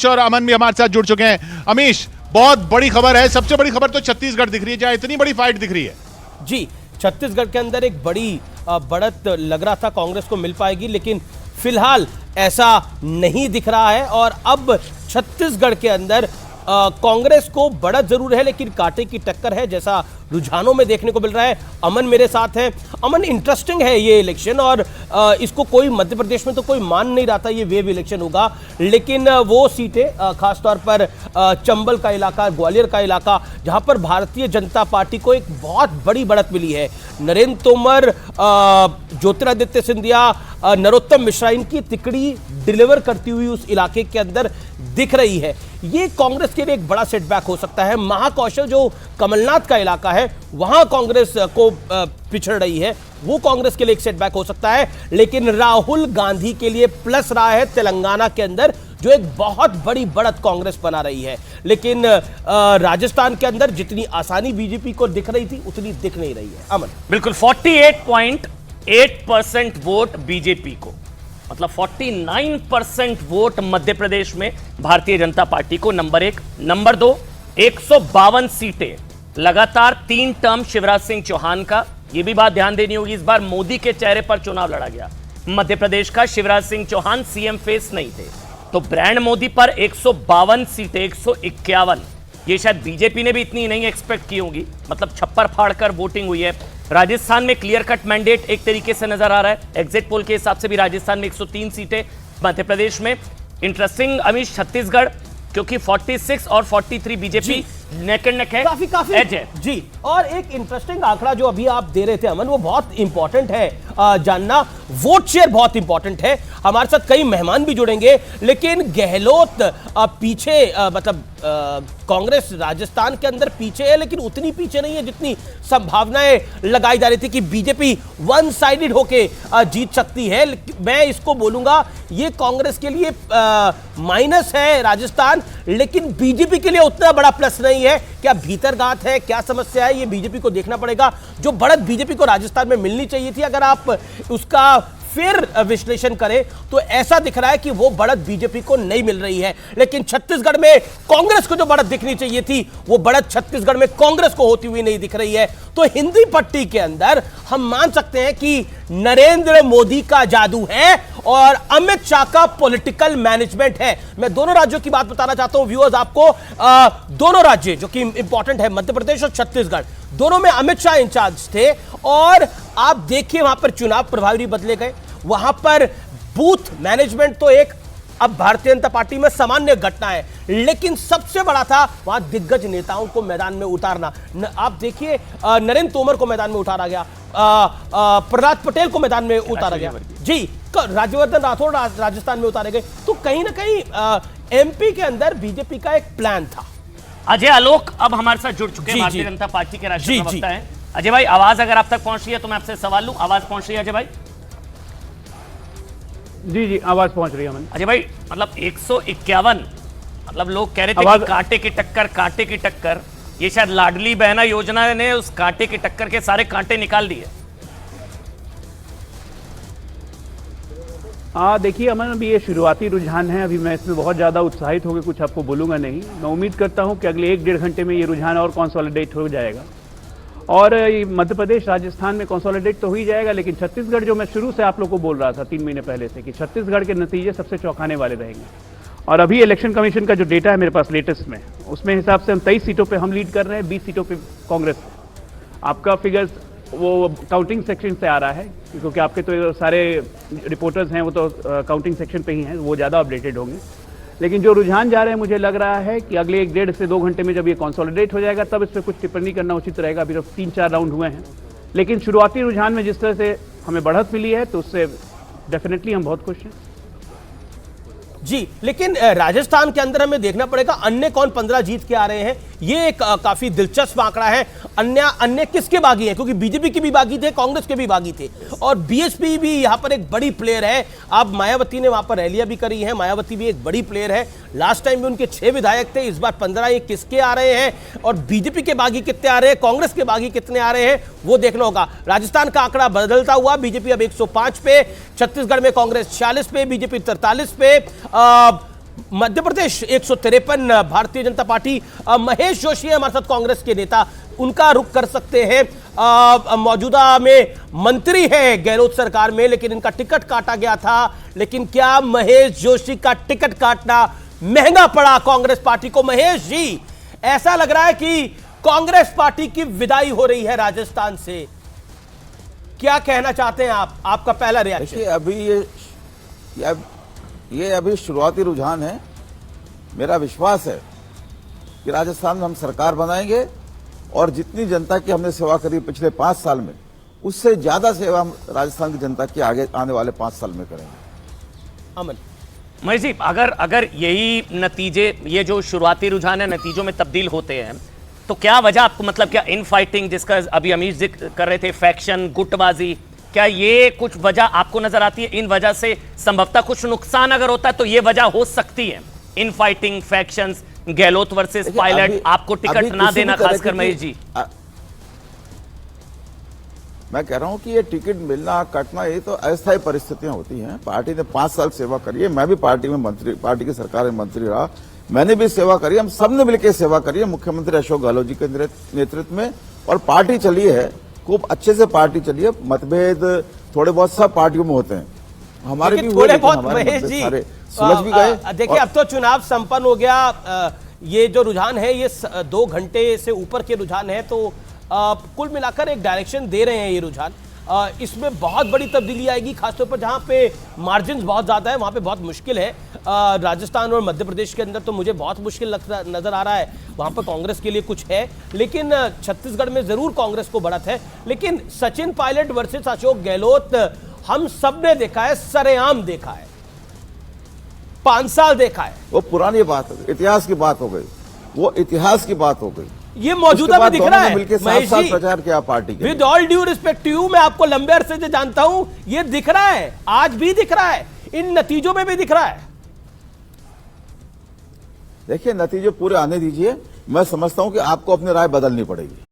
और अमन भी हमारे साथ जुड़ चुके हैं। अमीश, बहुत बड़ी खबर है, सबसे बड़ी खबर तो छत्तीसगढ़ दिख रही है, जहां इतनी बड़ी फाइट दिख रही है। जी, छत्तीसगढ़ के अंदर एक बड़ी बढ़त लग रहा था कांग्रेस को मिल पाएगी, लेकिन फिलहाल ऐसा नहीं दिख रहा है। और अब छत्तीसगढ़ के अंदर कांग्रेस को बढ़त जरूर है, लेकिन कांटे की टक्कर है, जैसा रुझानों में देखने को मिल रहा है। अमन मेरे साथ है। अमन, इंटरेस्टिंग है ये इलेक्शन, और इसको कोई मध्य प्रदेश में तो कोई मान नहीं रहा था ये वेव इलेक्शन होगा, लेकिन वो सीटें खासतौर पर चंबल का इलाका, ग्वालियर का इलाका, जहां पर भारतीय जनता पार्टी को एक बहुत बड़ी बढ़त मिली है। नरेंद्र तोमर, ज्योतिरादित्य सिंधिया, नरोत्तम मिश्रा, इनकी तिकड़ी डिलीवर करती हुई उस इलाके के अंदर दिख रही है। ये कांग्रेस के लिए एक बड़ा सेटबैक हो सकता है। महाकौशल जो कमलनाथ का इलाका है, वहां कांग्रेस को पिछड़ रही है, वो कांग्रेस के लिए एक सेटबैक हो सकता है। लेकिन राहुल गांधी के लिए प्लस रहा है तेलंगाना के अंदर, जो एक बहुत बड़ी बढ़त कांग्रेस बना रही है। लेकिन राजस्थान के अंदर जितनी आसानी बीजेपी को दिख रही थी, उतनी दिख नहीं रही है। अमन, बिल्कुल 48.8% वोट बीजेपी को, मतलब 49% वोट मध्य प्रदेश में भारतीय जनता पार्टी को। नंबर 1। नंबर 2, 152 सीटें, लगातार 3 टर्म शिवराज सिंह चौहान का। यह भी बात ध्यान देनी होगी, इस बार मोदी के चेहरे पर चुनाव लड़ा गया मध्य प्रदेश का। शिवराज सिंह चौहान सीएम फेस नहीं थे, तो ब्रांड मोदी पर 152 सीटें, 151। ये शायद बीजेपी ने भी इतनी नहीं एक्सपेक्ट की होंगी, मतलब छप्पर फाड़कर वोटिंग हुई है। राजस्थान में क्लियर कट मैंडेट एक तरीके से नजर आ रहा है, एग्जिट पोल के हिसाब से भी राजस्थान में 103 सीटें, मध्य प्रदेश में। इंटरेस्टिंग अमीश, छत्तीसगढ़ क्योंकि 46 और 43 बीजेपी नेक एंड नेक है, काफी एज है जी। और एक इंटरेस्टिंग आंकड़ा जो अभी आप दे रहे थे अमन, वो बहुत इंपॉर्टेंट है जानना। वोट शेयर बहुत इंपॉर्टेंट है। हमारे साथ कई मेहमान भी जुड़ेंगे, लेकिन गहलोत पीछे, मतलब कांग्रेस राजस्थान के अंदर पीछे है, लेकिन उतनी पीछे नहीं है जितनी संभावनाएं लगाई जा रही थी कि बीजेपी वन साइडेड होके जीत सकती है। मैं इसको बोलूंगा, ये कांग्रेस के लिए माइनस है राजस्थान, लेकिन बीजेपी के लिए उतना बड़ा प्लस नहीं है। क्या भीतरगात है, क्या समस्या है, ये बीजेपी को देखना पड़ेगा। जो बढ़त बीजेपी को राजस्थान में मिलनी चाहिए थी, अगर आप उसका फिर विश्लेषण करें तो ऐसा दिख रहा है कि वो बढ़त बीजेपी को नहीं मिल रही है। लेकिन छत्तीसगढ़ में कांग्रेस को जो बढ़त दिखनी चाहिए थी, वो बढ़त छत्तीसगढ़ में कांग्रेस को होती हुई नहीं दिख रही है। तो हिंदी पट्टी के अंदर हम मान सकते हैं कि नरेंद्र मोदी का जादू है और अमित शाह का पॉलिटिकल मैनेजमेंट है। मैं दोनों राज्यों की बात बताना चाहता हूं व्यूअर्स आपको। दोनों राज्य जो कि इंपॉर्टेंट है, मध्य प्रदेश और छत्तीसगढ़, दोनों में अमित शाह इंचार्ज थे। और आप देखिए, वहां पर चुनाव प्रभारी बदले गए, वहां पर बूथ मैनेजमेंट तो एक अब भारतीय जनता पार्टी में सामान्य घटना है, लेकिन सबसे बड़ा था वहां दिग्गज नेताओं को मैदान में उतारना। आप देखिए, नरेंद्र तोमर को मैदान में उतारा गया, प्रहलाद पटेल को मैदान में उतारा गया, जी, राज्यवर्धन राठौड़ राजस्थान में उतारे गए। तो कहीं ना कहीं एमपी के अंदर बीजेपी का एक प्लान था। अजय आलोक अब हमारे साथ जुड़ चुके हैं, भारतीय जनता पार्टी के राष्ट्रीय प्रवक्ता हैं। अजय भाई, आवाज अगर आप तक पहुंच रही है तो मैं आपसे सवाल लूं। आवाज पहुंच रही है अजय भाई? जी, आवाज पहुंच रही है। अजय भाई, मतलब 151, मतलब लोग कह रहे थे कि कांटे की टक्कर। ये शायद लाडली बहना योजना ने उस कांटे की टक्कर के सारे कांटे निकाल दिए। देखिए अमन, अभी ये शुरुआती रुझान है, अभी मैं इसमें बहुत ज़्यादा उत्साहित होकर कुछ आपको बोलूँगा नहीं। मैं उम्मीद करता हूँ कि अगले 1-1.5 घंटे में ये रुझान और कंसोलिडेट हो जाएगा, और मध्य प्रदेश राजस्थान में कंसोलिडेट तो हो ही जाएगा। लेकिन छत्तीसगढ़, जो मैं शुरू से आप लोग को बोल रहा था 3 महीने पहले से, कि छत्तीसगढ़ के नतीजे सबसे चौंकाने वाले रहेंगे। और अभी इलेक्शन कमीशन का जो डेटा है मेरे पास लेटेस्ट में, उसमें हिसाब से हम 23 सीटों पे हम लीड कर रहे हैं, 20 सीटों पे कांग्रेस। आपका फिगर्स वो काउंटिंग सेक्शन से आ रहा है, क्योंकि आपके तो सारे रिपोर्टर्स हैं वो तो काउंटिंग सेक्शन पे ही हैं, वो ज़्यादा अपडेटेड होंगे। लेकिन जो रुझान जा रहे हैं, मुझे लग रहा है कि अगले 1-1.5 से 2 घंटे में जब ये कंसोलिडेट हो जाएगा, तब इस पर कुछ टिप्पणी करना उचित रहेगा। अभी तो 3-4 राउंड हुए हैं, लेकिन शुरुआती रुझान में जिस तरह से हमें बढ़त मिली है, तो उससे डेफिनेटली हम बहुत खुश हैं। जी, लेकिन राजस्थान के अंदर हमें देखना पड़ेगा अन्य कौन 15 जीत के आ रहे हैं। ये एक काफी दिलचस्प आंकड़ा है। अन्य किसके बागी हैं, क्योंकि बीजेपी के भी बागी थे, कांग्रेस के भी बागी थे, और बीएसपी भी यहां पर एक बड़ी प्लेयर है। अब मायावती ने वहां पर रैलियां भी करी हैं, मायावती भी एक बड़ी प्लेयर है। लास्ट टाइम भी उनके 6 विधायक थे, इस बार 15। ये किसके आ रहे हैं और बीजेपी के बागी कितने आ रहे हैं, कांग्रेस के बागी कितने आ रहे हैं, वो देखना होगा। राजस्थान का आंकड़ा बदलता हुआ, बीजेपी अब 105 पे, छत्तीसगढ़ में कांग्रेस 46 पे, बीजेपी 43 पे, मध्य प्रदेश 153 भारतीय जनता पार्टी, महेश जोशी है हमारे साथ, कांग्रेस के नेता, उनका रुख कर सकते हैं। मौजूदा में मंत्री है गहलोत सरकार में, लेकिन इनका टिकट काटा गया था। लेकिन क्या महेश जोशी का टिकट काटना महंगा पड़ा कांग्रेस पार्टी को? महेश जी, ऐसा लग रहा है कि कांग्रेस पार्टी की विदाई हो रही है राजस्थान से, क्या कहना चाहते हैं आप? आपका पहला रिएक्शन। देखिए, अभी ये अभी शुरुआती रुझान है। मेरा विश्वास है कि राजस्थान में हम सरकार बनाएंगे और जितनी जनता की हमने सेवा करी पिछले 5 साल में, उससे ज्यादा सेवा हम राजस्थान की जनता की आगे आने वाले 5 साल में करेंगे। अमन, महेश जी, अगर यही नतीजे, ये जो शुरुआती रुझान है, नतीजों में तब्दील होते हैं, तो क्या वजह आपको, मतलब क्या इन फाइटिंग जिसका अभी अमीश जिक्र कर रहे थे, फैक्शन, गुटबाजी, क्या ये कुछ वजह आपको नजर आती है? इन वजह से संभवतः कुछ नुकसान अगर होता है तो ये वजह हो सकती है, in fighting, factions, Gehlot versus pilot, आपको टिकट ना देना, खासकर महेश जी। मैं कह रहा हूं कि ये टिकट मिलना कटना ये तो अस्थायी परिस्थितियां होती हैं। पार्टी ने 5 साल सेवा करी है, मैं भी पार्टी में मंत्री, पार्टी की सरकार में मंत्री रहा, मैंने भी सेवा करी, हम सबने मिलकर सेवा करी है मुख्यमंत्री अशोक गहलोत जी के नेतृत्व में, और पार्टी चली है, खूब अच्छे से पार्टी चली है। मतभेद थोड़े बहुत सब पार्टियों में होते हैं, हमारे भी थोड़े बहुत। महेश जी, सुलझ भी गए। देखिए, अब तो चुनाव संपन्न हो गया, ये जो रुझान है ये 2 घंटे से ऊपर के रुझान है, तो कुल मिलाकर एक डायरेक्शन दे रहे हैं ये रुझान। इसमें बहुत बड़ी तब्दीली आएगी, खासतौर पर जहां पे मार्जिन बहुत ज्यादा है, वहां पे बहुत मुश्किल है। राजस्थान और मध्य प्रदेश के अंदर तो मुझे बहुत मुश्किल नजर आ रहा है, वहां पर कांग्रेस के लिए कुछ है, लेकिन छत्तीसगढ़ में जरूर कांग्रेस को बढ़त है। लेकिन सचिन पायलट वर्सेस अशोक गहलोत हम सबने देखा है, सरेआम देखा है, 5 साल देखा है। वो पुरानी बात है, इतिहास की बात हो गई, वो इतिहास की बात हो गई। ये मौजूदा में दिख रहा है मिलकर 7 साल प्रचार किया पार्टी के। With all due respect to you, मैं आपको लंबे अरसे से जानता हूं, ये दिख रहा है, आज भी दिख रहा है, इन नतीजों में भी दिख रहा है। देखिए, नतीजे पूरे आने दीजिए, मैं समझता हूं कि आपको अपनी राय बदलनी पड़ेगी।